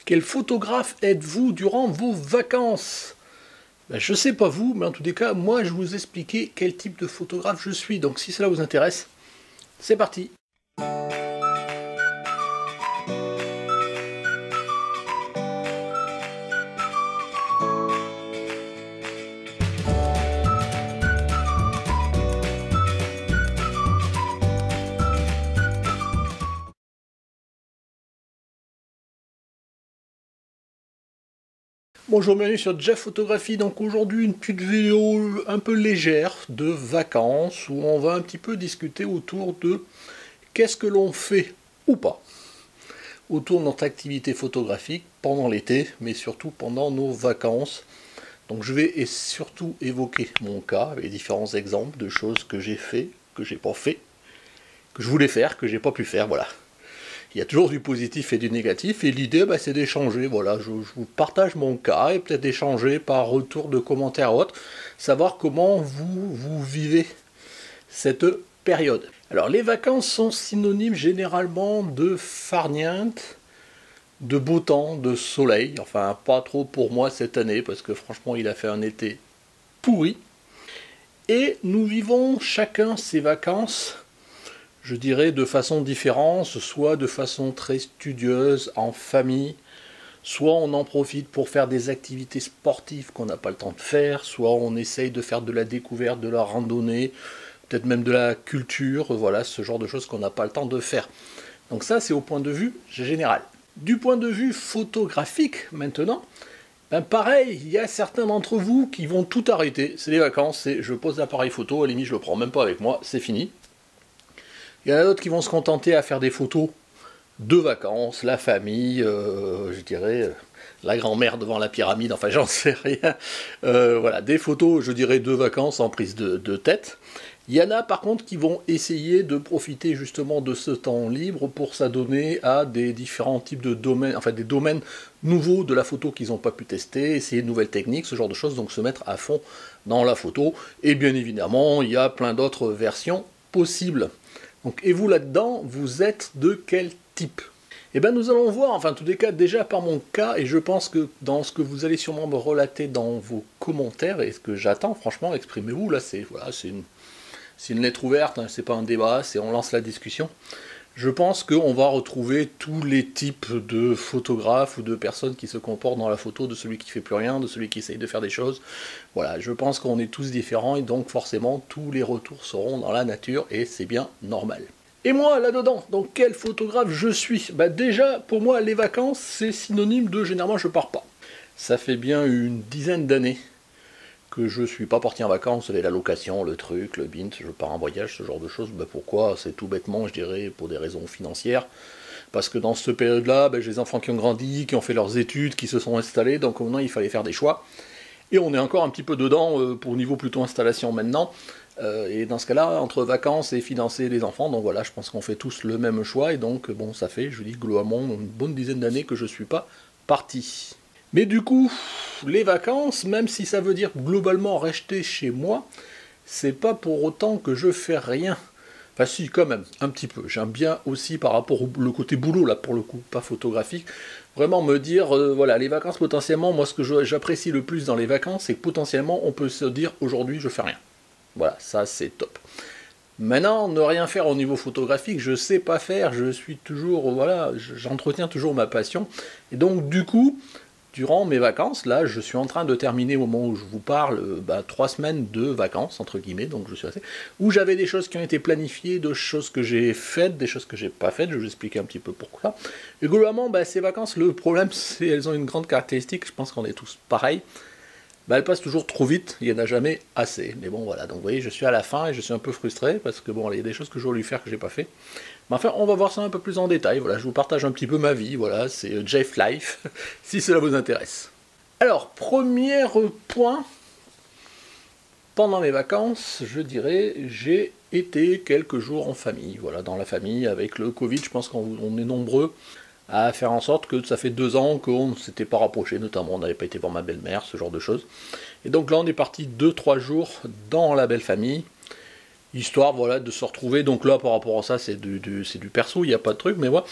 Quel photographe êtes-vous durant vos vacances? Je ne sais pas vous, mais en tous les cas, moi je vais vous expliquer quel type de photographe je suis. Donc si cela vous intéresse, c'est parti. Bonjour, bienvenue sur Jeff Photographie. Donc aujourd'hui une petite vidéo un peu légère de vacances où on va un petit peu discuter autour de qu'est-ce que l'on fait ou pas autour de notre activité photographique pendant l'été, mais surtout pendant nos vacances. Donc je vais surtout évoquer mon cas avec différents exemples de choses que j'ai fait, que j'ai pas fait, que je voulais faire, que j'ai pas pu faire, voilà. Il y a toujours du positif et du négatif, et l'idée c'est d'échanger, voilà, je vous partage mon cas, et peut-être d'échanger par retour de commentaires ou autres, savoir comment vous vivez cette période. Alors les vacances sont synonymes généralement de farniente, de beau temps, de soleil, enfin pas trop pour moi cette année, parce que franchement il a fait un été pourri, et nous vivons chacun ses vacances, je dirais de façon différente, soit de façon très studieuse, en famille, soit on en profite pour faire des activités sportives qu'on n'a pas le temps de faire, soit on essaye de faire de la découverte, de la randonnée, peut-être même de la culture, voilà, ce genre de choses qu'on n'a pas le temps de faire. Donc ça, c'est au point de vue général. Du point de vue photographique, maintenant, pareil, il y a certains d'entre vous qui vont tout arrêter, c'est les vacances, c'est je pose l'appareil photo, à la limite je le prends même pas avec moi, c'est fini. Il y en a d'autres qui vont se contenter à faire des photos de vacances, la famille, je dirais, la grand-mère devant la pyramide, enfin j'en sais rien. Voilà, des photos, je dirais, de vacances en prise de tête. Il y en a par contre qui vont essayer de profiter justement de ce temps libre pour s'adonner à des différents types de domaines, enfin des domaines nouveaux de la photo qu'ils n'ont pas pu tester, essayer de nouvelles techniques, ce genre de choses, donc se mettre à fond dans la photo. Et bien évidemment, il y a plein d'autres versions possibles. Donc, et vous là-dedans, vous êtes de quel type? Eh bien nous allons voir, enfin en tous les cas déjà par mon cas, et je pense que dans ce que vous allez sûrement me relater dans vos commentaires, et ce que j'attends franchement, exprimez-vous, là c'est voilà, une lettre ouverte, hein, c'est pas un débat, c'est on lance la discussion. Je pense qu'on va retrouver tous les types de photographes ou de personnes qui se comportent dans la photo, de celui qui fait plus rien, de celui qui essaye de faire des choses. Voilà, je pense qu'on est tous différents et donc forcément tous les retours seront dans la nature et c'est bien normal. Et moi là-dedans, donc quel photographe je suis? Déjà, pour moi, les vacances, c'est synonyme de généralement je pars pas. Ça fait bien une dizaine d'années que je suis pas parti en vacances, la location, le truc, le bint, je pars en voyage, ce genre de choses. Pourquoi? C'est tout bêtement, je dirais, pour des raisons financières. Parce que dans cette période-là, j'ai des enfants qui ont grandi, qui ont fait leurs études, qui se sont installés, donc maintenant il fallait faire des choix. Et on est encore un petit peu dedans, pour niveau plutôt installation maintenant. Et dans ce cas-là, entre vacances et financer les enfants, donc voilà, je pense qu'on fait tous le même choix, et donc bon, ça fait, je dis globalement, une bonne dizaine d'années que je suis pas parti. Mais du coup, les vacances, même si ça veut dire globalement rester chez moi, c'est pas pour autant que je fais rien. Enfin si, quand même, un petit peu. J'aime bien aussi par rapport au côté boulot, là pour le coup, pas photographique, vraiment me dire, voilà, les vacances potentiellement, moi ce que j'apprécie le plus dans les vacances, c'est que potentiellement on peut se dire, aujourd'hui je fais rien. Voilà, ça c'est top. Maintenant, ne rien faire au niveau photographique, je sais pas faire, je suis toujours, voilà, j'entretiens toujours ma passion, et donc du coup, durant mes vacances, là, je suis en train de terminer au moment où je vous parle 3 semaines de vacances, entre guillemets, donc je suis assez... où j'avais des choses qui ont été planifiées, de choses que j'ai faites, des choses que j'ai pas faites, je vais vous expliquer un petit peu pourquoi. Et globalement, ces vacances, le problème, c'est qu'elles ont une grande caractéristique, je pense qu'on est tous pareils, elles passent toujours trop vite, il n'y en a jamais assez. Mais bon, voilà, donc vous voyez, je suis à la fin et je suis un peu frustré, parce que bon, il y a des choses que je voulais faire que j'ai pas fait. Mais enfin, on va voir ça un peu plus en détail, voilà, je vous partage un petit peu ma vie, voilà, c'est Jeff Life, si cela vous intéresse. Alors, premier point, pendant mes vacances, je dirais, j'ai été quelques jours en famille, voilà, dans la famille, avec le Covid, je pense qu'on est nombreux à faire en sorte que ça fait 2 ans qu'on ne s'était pas rapproché, notamment on n'avait pas été voir ma belle-mère, ce genre de choses. Et donc là on est parti 2-3 jours dans la belle famille, histoire voilà, de se retrouver. Donc là par rapport à ça c'est du perso, il n'y a pas de truc, mais voilà,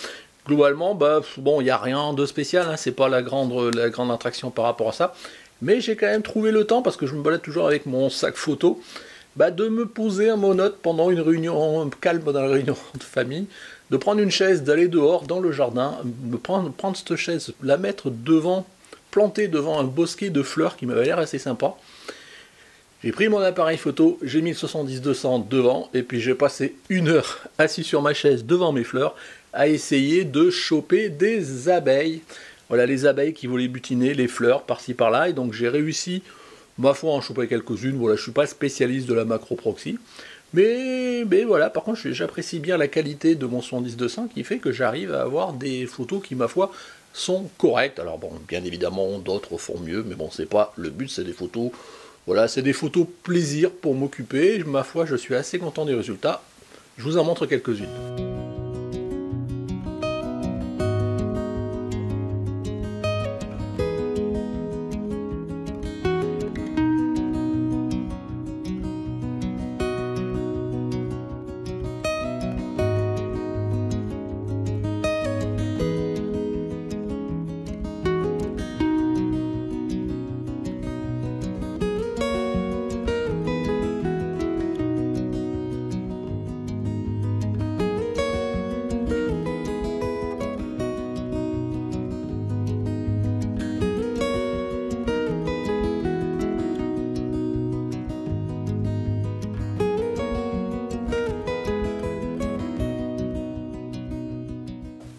Globalement, bah, bon, il n'y a rien de spécial, hein, c'est pas la grande attraction par rapport à ça. Mais j'ai quand même trouvé le temps, parce que je me balade toujours avec mon sac photo, bah, de me poser un monote pendant une réunion calme dans la réunion de famille, de prendre une chaise, d'aller dehors dans le jardin, me prendre cette chaise, la mettre devant, plantée devant un bosquet de fleurs qui m'avait l'air assez sympa. J'ai pris mon appareil photo, j'ai mis le 70-200 devant, et puis j'ai passé 1 heure assis sur ma chaise devant mes fleurs, à essayer de choper des abeilles. Voilà, les abeilles qui voulaient butiner les fleurs par-ci par-là, et donc j'ai réussi, ma foi, à en choper quelques-unes. Voilà, je suis pas spécialiste de la macro proxy, mais voilà, par contre j'apprécie bien la qualité de mon 70-200 qui fait que j'arrive à avoir des photos qui, ma foi, sont correctes. Alors bon, bien évidemment, d'autres font mieux, mais bon, c'est pas le but, c'est des photos. Voilà, c'est des photos plaisir pour m'occuper. Ma foi, je suis assez content des résultats. Je vous en montre quelques-unes.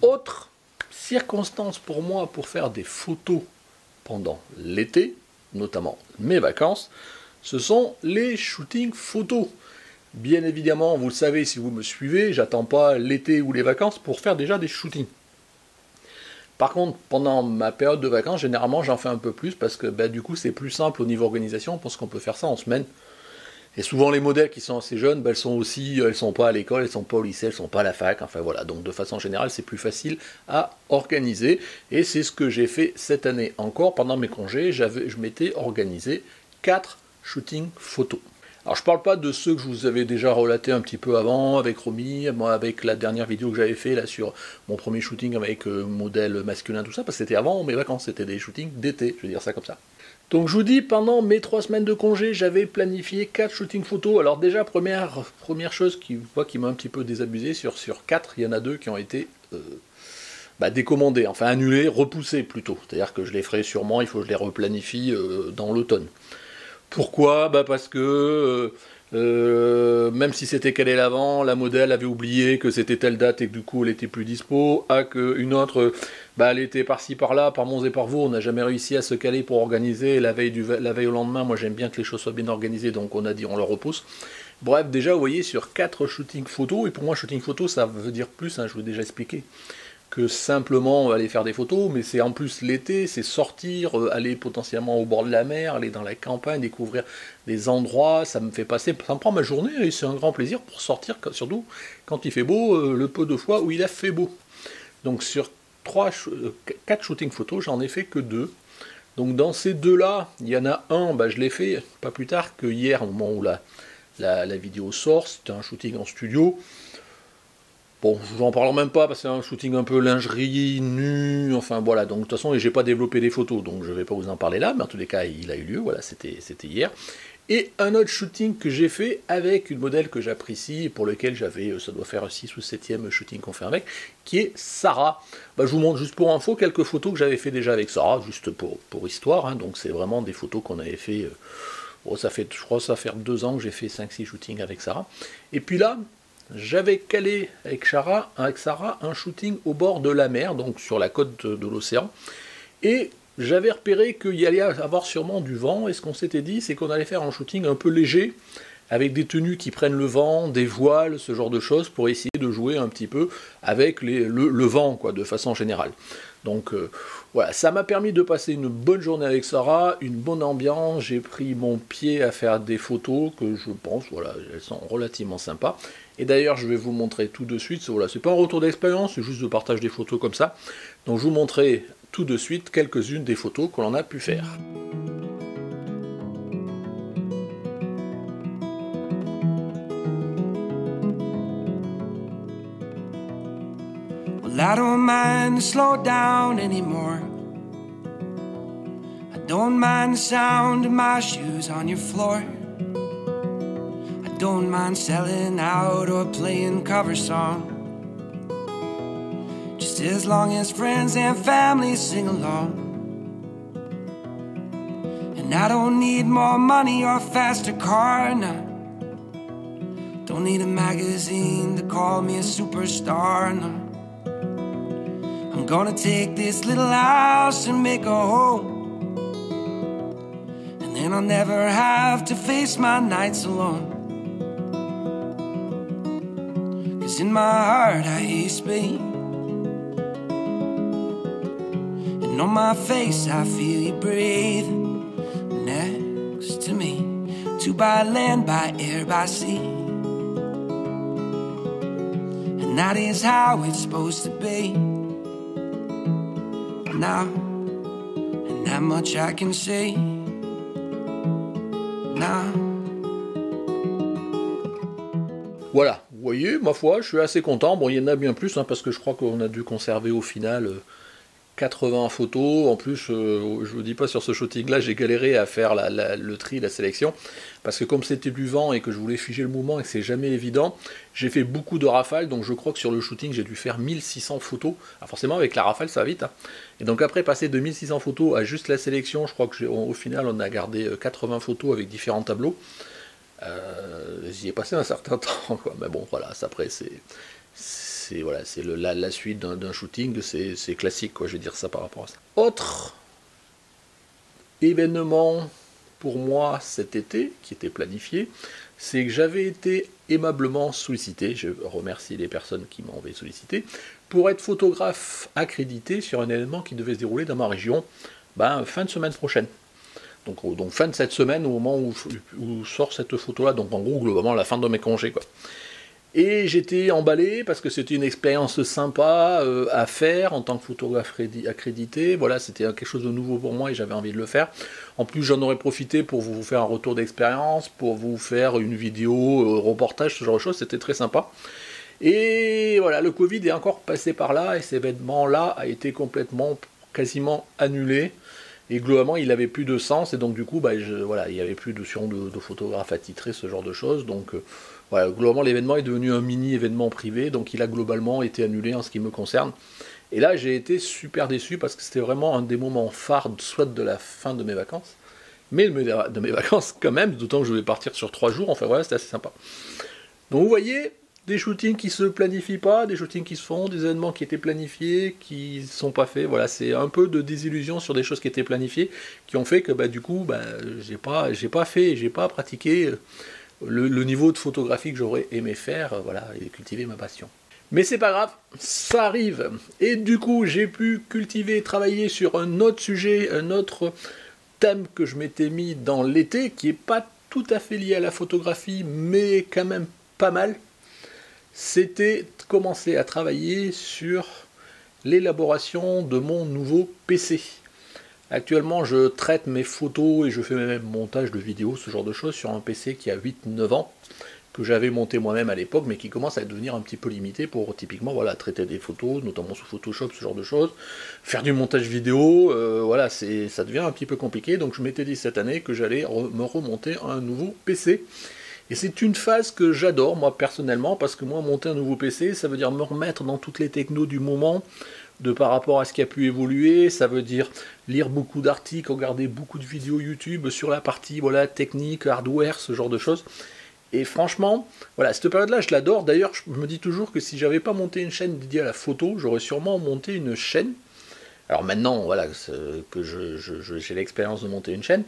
Autre circonstance pour moi pour faire des photos pendant l'été, notamment mes vacances, ce sont les shootings photos. Bien évidemment, vous le savez si vous me suivez, j'attends pas l'été ou les vacances pour faire déjà des shootings. Par contre, pendant ma période de vacances, généralement j'en fais un peu plus parce que du coup c'est plus simple au niveau organisation parce qu'on peut faire ça en semaine. Et souvent les modèles qui sont assez jeunes, elles sont pas à l'école, elles sont pas au lycée, elles sont pas à la fac, enfin voilà, donc de façon générale c'est plus facile à organiser, et c'est ce que j'ai fait cette année encore. Pendant mes congés, je m'étais organisé 4 shootings photos. Alors je parle pas de ceux que je vous avais déjà relatés un petit peu avant, avec Romy, moi avec la dernière vidéo que j'avais fait là sur mon premier shooting avec modèle masculin, tout ça, parce que c'était avant mes vacances, c'était des shootings d'été, je vais dire ça comme ça. Donc je vous dis, pendant mes 3 semaines de congé, j'avais planifié 4 shootings photos. Alors déjà, première chose qui m'a un petit peu désabusé, sur 4, il y en a 2 qui ont été décommandés, enfin annulés, repoussés plutôt. C'est-à-dire que je les ferai sûrement, il faut que je les replanifie dans l'automne. Pourquoi ? Parce que même si c'était calé l'avant, la modèle avait oublié que c'était telle date et que du coup elle était plus dispo, qu'une autre, elle était par-ci par-là, par Mons et par Vaux, on n'a jamais réussi à se caler pour organiser la veille au lendemain. Moi j'aime bien que les choses soient bien organisées, donc on a dit on le repousse. Bref, déjà vous voyez, sur 4 shootings photos, et pour moi shooting photo ça veut dire plus, hein, je vous ai déjà expliqué, que simplement aller faire des photos, mais c'est en plus l'été, c'est sortir, aller potentiellement au bord de la mer, aller dans la campagne, découvrir des endroits, ça me prend ma journée, et c'est un grand plaisir pour sortir, surtout quand il fait beau, le peu de fois où il a fait beau. Donc sur 4 shootings photos, j'en ai fait que 2. Donc dans ces 2-là, il y en a un, je l'ai fait pas plus tard que hier, au moment où la vidéo sort, c'était un shooting en studio. Bon, je vous en parle même pas parce que c'est un shooting un peu lingerie, nu, enfin voilà, donc de toute façon j'ai pas développé des photos, donc je vais pas vous en parler là, mais en tous les cas il a eu lieu, voilà, c'était hier. Et un autre shooting que j'ai fait avec une modèle que j'apprécie, et pour lequel j'avais, ça doit faire 6 ou 7e shooting qu'on fait avec, qui est Sarah. Je vous montre juste pour info quelques photos que j'avais fait déjà avec Sarah, juste pour histoire, hein, donc c'est vraiment des photos qu'on avait fait, je crois que ça fait 2 ans que j'ai fait 5-6 shootings avec Sarah. Et puis là, j'avais calé avec Sarah un shooting au bord de la mer, donc sur la côte de l'océan, et j'avais repéré qu'il y allait avoir sûrement du vent, et ce qu'on s'était dit, c'est qu'on allait faire un shooting un peu léger, avec des tenues qui prennent le vent, des voiles, ce genre de choses, pour essayer de jouer un petit peu avec le vent, quoi, de façon générale. Donc voilà, ça m'a permis de passer une bonne journée avec Sarah, une bonne ambiance, j'ai pris mon pied à faire des photos que je pense, voilà, elles sont relativement sympas. Et d'ailleurs, je vais vous montrer tout de suite, voilà, c'est pas un retour d'expérience, c'est juste de partage des photos comme ça. Donc je vous montrerai tout de suite quelques-unes des photos que l'on a pu faire. I don't mind to slow down anymore. I don't mind the sound of my shoes on your floor. I don't mind selling out or playing cover song. Just as long as friends and family sing along. And I don't need more money or a faster car, no. Don't need a magazine to call me a superstar, no. I'm gonna take this little house and make a home, and then I'll never have to face my nights alone. 'Cause in my heart I hear you speak, and on my face I feel you breathe next to me. Two by land, by air, by sea, and that is how it's supposed to be. Now, and that much I can say now. Voilà, vous voyez, ma foi, je suis assez content. Bon, il y en a bien plus, hein, parce que je crois qu'on a dû conserver au final 80 photos. En plus, je vous dis pas, sur ce shooting-là, j'ai galéré à faire le tri, la sélection, parce que comme c'était du vent et que je voulais figer le mouvement et que c'est jamais évident, j'ai fait beaucoup de rafales, donc je crois que sur le shooting, j'ai dû faire 1600 photos. Alors forcément, avec la rafale, ça va vite, hein. Et donc après, passer de 1600 photos à juste la sélection, je crois qu'au final, on a gardé 80 photos avec différents tableaux. J'y ai passé un certain temps, quoi. Mais bon, voilà, après, c'est voilà, la suite d'un shooting, c'est classique, quoi, je vais dire ça par rapport à ça. Autre événement pour moi cet été, qui était planifié, c'est que j'avais été aimablement sollicité, je remercie les personnes qui m'avaient sollicité, pour être photographe accrédité sur un événement qui devait se dérouler dans ma région, fin de semaine prochaine. Donc fin de cette semaine, au moment où sort cette photo-là, donc en gros, globalement, la fin de mes congés, quoi. Et j'étais emballé parce que c'était une expérience sympa à faire en tant que photographe accrédité. Voilà, c'était quelque chose de nouveau pour moi et j'avais envie de le faire. En plus, j'en aurais profité pour vous faire un retour d'expérience, pour vous faire une vidéo, reportage, ce genre de choses. C'était très sympa. Et voilà, le Covid est encore passé par là et cet événement-là a été quasiment annulé. Et globalement, il n'avait plus de sens et donc du coup, voilà, il n'y avait plus de photographe attitré, ce genre de choses. Donc voilà, globalement, l'événement est devenu un mini-événement privé, donc il a globalement été annulé en ce qui me concerne. Et là, j'ai été super déçu parce que c'était vraiment un des moments phares, soit de la fin de mes vacances, mais de mes vacances quand même, d'autant que je vais partir sur 3 jours, enfin voilà, c'était assez sympa. Donc vous voyez, des shootings qui se planifient pas, des shootings qui se font, des événements qui étaient planifiés, qui ne sont pas faits, voilà, c'est un peu de désillusion sur des choses qui étaient planifiées, qui ont fait que du coup, j'ai pas pratiqué le niveau de photographie que j'aurais aimé faire, voilà, et cultiver ma passion. Mais c'est pas grave, ça arrive. Et du coup, j'ai pu cultiver, travailler sur un autre sujet, un autre thème que je m'étais mis dans l'été, qui est pas tout à fait lié à la photographie, mais quand même pas mal. C'était commencer à travailler sur l'élaboration de mon nouveau PC. Actuellement, je traite mes photos et je fais même montage de vidéos, ce genre de choses, sur un PC qui a 8-9 ans, que j'avais monté moi-même à l'époque, mais qui commence à devenir un petit peu limité pour, typiquement, voilà, traiter des photos, notamment sous Photoshop, ce genre de choses, faire du montage vidéo, voilà, ça devient un petit peu compliqué, donc je m'étais dit cette année que j'allais me remonter un nouveau PC. Et c'est une phase que j'adore, moi, personnellement, parce que moi, monter un nouveau PC, ça veut dire me remettre dans toutes les technos du moment, par rapport à ce qui a pu évoluer, ça veut dire lire beaucoup d'articles, regarder beaucoup de vidéos YouTube sur la partie, voilà, technique, hardware, ce genre de choses. Et franchement, voilà, cette période-là, je l'adore. D'ailleurs, je me dis toujours que si j'avais pas monté une chaîne dédiée à la photo, j'aurais sûrement monté une chaîne. Alors maintenant, voilà, que j'ai l'expérience de monter une chaîne,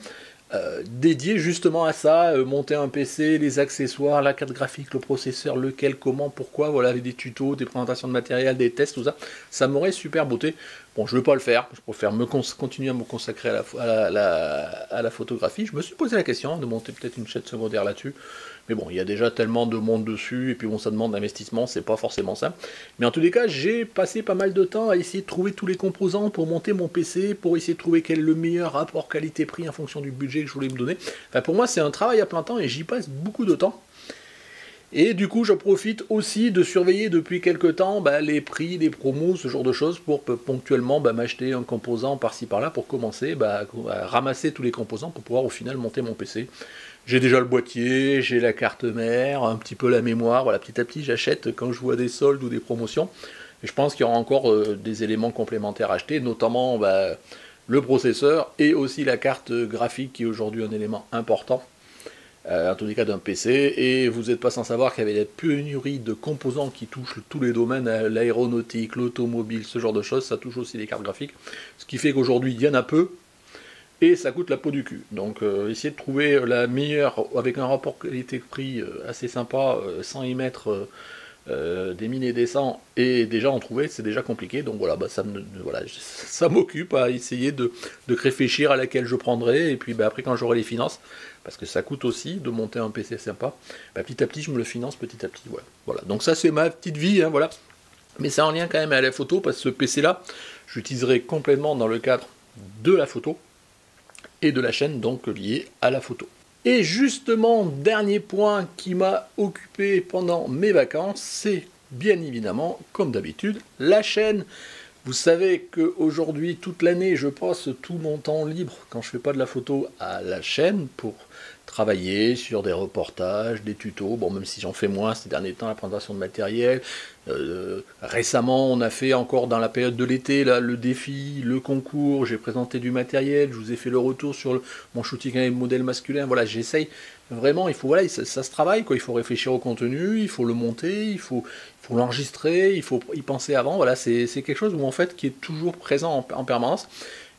dédié justement à ça, monter un PC, les accessoires, la carte graphique, le processeur, lequel, comment, pourquoi, voilà, avec des tutos, des présentations de matériel, des tests, tout ça, ça m'aurait super beauté. Bon, je ne vais pas le faire, je préfère continuer à me consacrer à la photographie. Je me suis posé la question de monter peut-être une chaîne secondaire là-dessus, mais bon, il y a déjà tellement de monde dessus, et puis bon, ça demande d'investissement, c'est pas forcément ça. Mais en tous les cas, j'ai passé pas mal de temps à essayer de trouver tous les composants pour monter mon PC, pour essayer de trouver quel est le meilleur rapport qualité-prix en fonction du budget que je voulais me donner. Enfin, pour moi, c'est un travail à plein temps, et j'y passe beaucoup de temps. Et du coup, je profite aussi de surveiller depuis quelques temps les prix, les promos, ce genre de choses, pour ponctuellement m'acheter un composant par-ci par-là pour commencer à ramasser tous les composants pour pouvoir au final monter mon PC. J'ai déjà le boîtier, j'ai la carte mère, un petit peu la mémoire, voilà, petit à petit j'achète quand je vois des soldes ou des promotions. Et je pense qu'il y aura encore des éléments complémentaires à acheter, notamment le processeur et aussi la carte graphique qui est aujourd'hui un élément important. En tous les cas d'un PC, et vous n'êtes pas sans savoir qu'il y avait des pénuries de composants qui touchent tous les domaines, l'aéronautique, l'automobile, ce genre de choses, ça touche aussi les cartes graphiques, ce qui fait qu'aujourd'hui il y en a peu, et ça coûte la peau du cul. Donc essayez de trouver la meilleure, avec un rapport qualité-prix assez sympa, sans y mettre des mines et des cents, et déjà en trouver, c'est déjà compliqué, donc voilà, ça m'occupe à essayer de réfléchir à laquelle je prendrai, et puis après quand j'aurai les finances, parce que ça coûte aussi de monter un PC sympa, petit à petit je me le finance petit à petit, voilà. Donc ça c'est ma petite vie, hein, voilà, mais c'est en lien quand même à la photo, parce que ce PC là, j'utiliserai complètement dans le cadre de la photo, et de la chaîne donc liée à la photo. Et justement, dernier point qui m'a occupé pendant mes vacances, c'est bien évidemment, comme d'habitude, la chaîne. Vous savez qu'aujourd'hui, toute l'année, je passe tout mon temps libre, quand je ne fais pas de la photo, à la chaîne pour travailler sur des reportages, des tutos, bon, même si j'en fais moins ces derniers temps, la présentation de matériel. Récemment, on a fait encore dans la période de l'été, là, le défi, le concours, j'ai présenté du matériel, je vous ai fait le retour sur mon shooting avec le modèle masculin, voilà, j'essaye vraiment, il faut, voilà, ça se travaille, quoi, il faut réfléchir au contenu, il faut le monter, il faut l'enregistrer, il faut y penser avant, voilà, c'est quelque chose où, en fait, qui est toujours présent en permanence.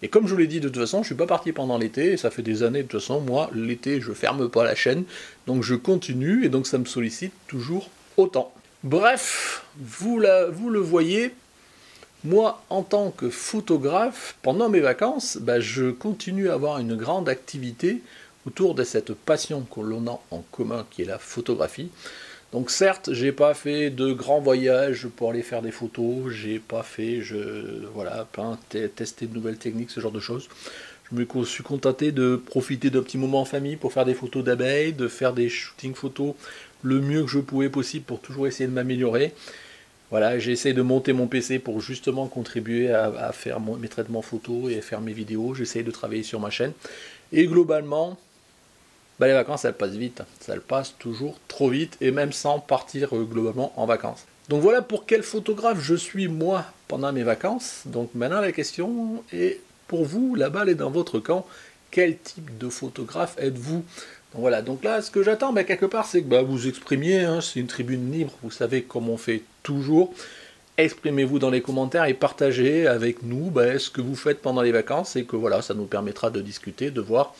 Et comme je vous l'ai dit, de toute façon, je suis pas parti pendant l'été, et ça fait des années, de toute façon, moi, l'été, je ferme pas la chaîne, donc je continue, et donc ça me sollicite toujours autant. Bref, vous le voyez, moi, en tant que photographe, pendant mes vacances, je continue à avoir une grande activité autour de cette passion que l'on a en commun, qui est la photographie. Donc certes, j'ai pas fait de grands voyages pour aller faire des photos, j'ai pas fait, tester de nouvelles techniques, ce genre de choses. Je me suis contenté de profiter d'un petit moment en famille pour faire des photos d'abeilles, de faire des shootings photos le mieux que je pouvais possible pour toujours essayer de m'améliorer. Voilà, j'ai essayé de monter mon PC pour justement contribuer à faire mes traitements photos et à faire mes vidéos. J'essaye de travailler sur ma chaîne. Et globalement, les vacances, elles passent vite. Elles passent toujours trop vite, et même sans partir globalement en vacances. Donc voilà pour quel photographe je suis moi pendant mes vacances. Donc maintenant la question est, pour vous, la balle est dans votre camp. Quel type de photographe êtes-vous? Donc voilà, donc là, ce que j'attends, quelque part, c'est que vous exprimiez, hein, c'est une tribune libre, vous savez comme on fait toujours. Exprimez-vous dans les commentaires et partagez avec nous ce que vous faites pendant les vacances, et que voilà, ça nous permettra de discuter, de voir,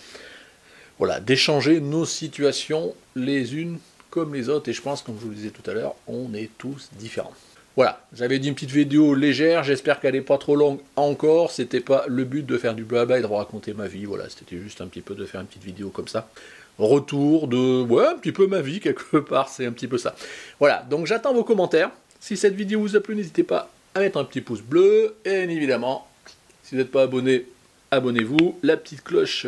voilà, d'échanger nos situations les unes comme les autres, et je pense, comme je vous le disais tout à l'heure, on est tous différents. Voilà, j'avais dit une petite vidéo légère, j'espère qu'elle n'est pas trop longue encore, c'était pas le but de faire du blabla et de raconter ma vie, voilà, c'était juste un petit peu de faire une petite vidéo comme ça. Retour de, un petit peu ma vie quelque part, c'est un petit peu ça. Voilà, donc j'attends vos commentaires. Si cette vidéo vous a plu, n'hésitez pas à mettre un petit pouce bleu, et évidemment, si vous n'êtes pas abonné, abonnez-vous, la petite cloche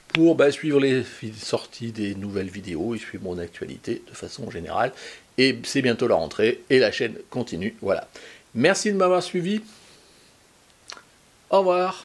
pour suivre les sorties des nouvelles vidéos et suivre mon actualité de façon générale. Et c'est bientôt la rentrée, et la chaîne continue, voilà. Merci de m'avoir suivi, au revoir.